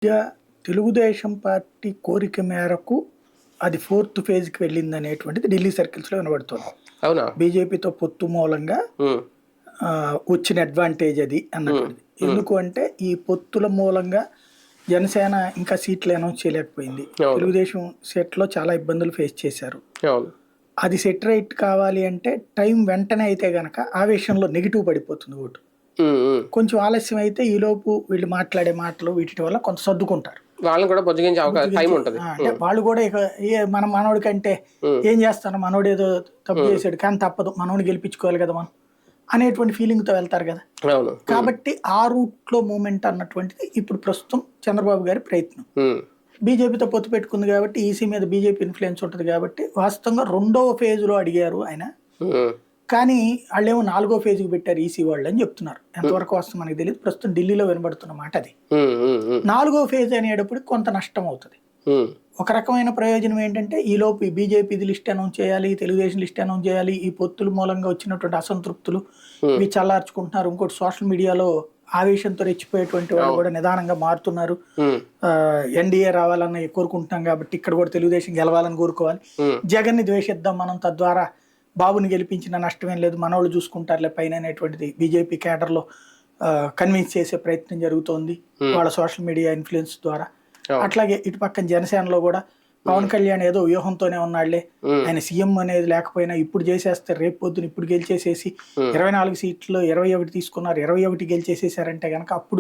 మధ్య తెలుగుదేశం పార్టీ కోరిక మేరకు అది 4th ఫేజ్‌కి వెళ్ళిందనేటువంటిది ఢిల్లీ సర్కిల్స్‌లో వినబడుతోంది. అవునా? బీజేపీతో పొత్తు మూలంగా హ్మ్. వచ్చిన అడ్వాంటేజ్ అది అన్నటువంటిది. ఎందుకు అంటే ఈ పొత్తుల మూలంగా జనసేన ఇంకా సీట్లు అనౌన్స్ చేయలేకపోయింది. అవును. తెలుగుదేశం సెట్‌లో చాలా ఇబ్బందులు ఫేస్ చేశారు. అవును. అది సెట్ రైట్ కావాలి అంటే టైం వెంటనే అయితే గనక ఆవేశంలో నెగెటివ్ పడిపోతుంది ఓటు. హ్మ్. హ్మ్. కొంచెం ఆలస్యం అయితే ఈలోపు వీళ్ళు మాట్లాడే మాటలు వీటి వల్ల కొంత సర్దుకుంటారు. వాళ్ళని కూడా బుజ్జగించే అవకాశం టైం ఉంటది. అంటే వాళ్ళు కూడా ఇక మన మనోడి కంటే హ్మ్. ఏం చేస్తాను మనోడు ఏదో తప్పు హ్మ్. చేశాడు కానీ తప్పదు మనోడిని గెలిపించుకోవాలి కదా మనం అనేటువంటి ఫీలింగ్ తో వెళ్తారు కదా. అవును. కాబట్టి ఆ రూట్ లో మూమెంట్ అన్నటువంటిది ఇప్పుడు ప్రస్తుతం చంద్రబాబు గారి ప్రయత్నం. హ్మ్. బీజేపీతో పొత్తు పెట్టుకుంది కాబట్టి ఈసీ మీద బీజేపీ ఇన్ఫ్లుయెన్స్ ఉంటుంది కాబట్టి వాస్తవంగా 2వ ఫేజ్ లో అడిగారు ఆయన. హ్మ్. కానీ వాళ్ళేమో 4వ ఫేజ్కి పెట్టారు ఈసీ వాళ్ళు అని చెప్తున్నారు. ఎంతవరకు వస్తుంది మనకి తెలియదు. ప్రస్తుతం ఢిల్లీలో వినబడుతున్న మాట అది. హ్మ్. హ్మ్. హ్మ్. 4వ ఫేజ్ అనేటప్పుడు కొంత నష్టం అవుతుంది. హ్మ్. ఒక రకమైన ప్రయోజనం ఏంటంటే ఈలోపు బీజేపీది లిస్ట్ అనౌన్స్ చేయాలి, తెలుగుదేశం లిస్ట్ అనౌన్స్ చేయాలి, ఈ పొత్తుల మూలంగా వచ్చినటువంటి అసంతృప్తులు ఇవి చల్లార్చుకుంటున్నారు. ఇంకోటి సోషల్ మీడియాలో ఆవేశంతో రెచ్చిపోయేటువంటి వాళ్ళు కూడా నిదానంగా మారుతున్నారు. హ్మ్. ఎన్డీఏ రావాలని కోరుకుంటున్నాం కాబట్టి ఇక్కడ కూడా తెలుగుదేశం గెలవాలని కోరుకోవాలి. హ్మ్. జగన్ని ద్వేషిద్దాం మనం తద్వారా బాబుని గెలిపించిన నష్టమేం లేదు మనోళ్ళు చూసుకుంటారులే పైన అనేటువంటిది బీజేపీ క్యాడర్లో కన్విన్స్ చేసే ప్రయత్నం జరుగుతోంది వాళ్ళ సోషల్ మీడియా ఇన్ఫ్లుయెన్స్ ద్వారా. అట్లాగే ఇటు పక్కన జనసేనలో కూడా పవన్ కళ్యాణ్ ఏదో వ్యూహంతోనే ఉన్నాళ్లే, ఆయన సీఎం అనేది లేకపోయినా ఇప్పుడు చేసేస్తే రేపు పొద్దున ఇప్పుడు గెలిచేసేసి 24 సీట్లు 21 తీసుకున్నారు 21 గెలిచేసేసారంటే గనక అప్పుడు